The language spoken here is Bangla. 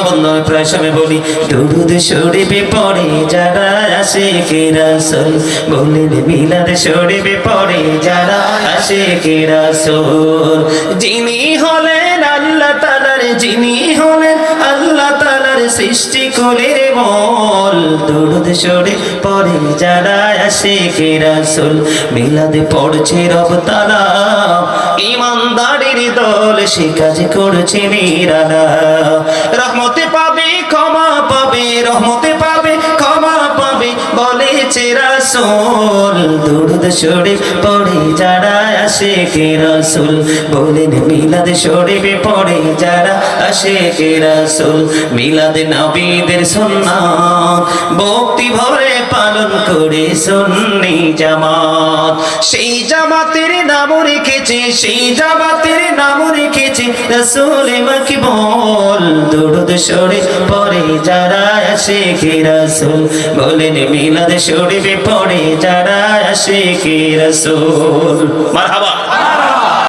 বন্ধু আমি প্রায় সময় বলি দরুদ শরীফে পড়ে যারা আশিকে রাসূল, বললেন মিলাদ শরীফে পড়ে যারা আশিকে রাসূল। যিনি হলেন আল্লাহ তাআলার, যিনি হলেন আল্লাহ তাআলার সৃষ্টি কুলের মূল, দরুদ শরীফ পড়ে যারা আশিকে রাসূল, মিলাদ পড়ছে রব তাআলা ইমানদারের দল, সে কাজ করছে নিরালা। রহমতে পাবে ক্ষমা পাবে, রহমতে পাবে ক্ষমা পাবে বলেছে রাসূল, দরুদ শরীফ পড়ে যারা আশিকে রাসূল, বলেন মিলাদ শরীফে পড়ে যারা আশিকে রাসূল। মিলাদ নবীদের সুন্নাত ভক্তি ভরে পালন করে সুন্নি জামাত, সেই জামাতের নাম রেখেছে, সেই জামাতের নাম রেখেছে রাসূল মাকবুল, দরুদ শরীফ পড়ে যারা আশিকে রাসূল, বলেন মিলাদ শরীফে পড়ে যারা আশিকে রাসূল। মারহাবা।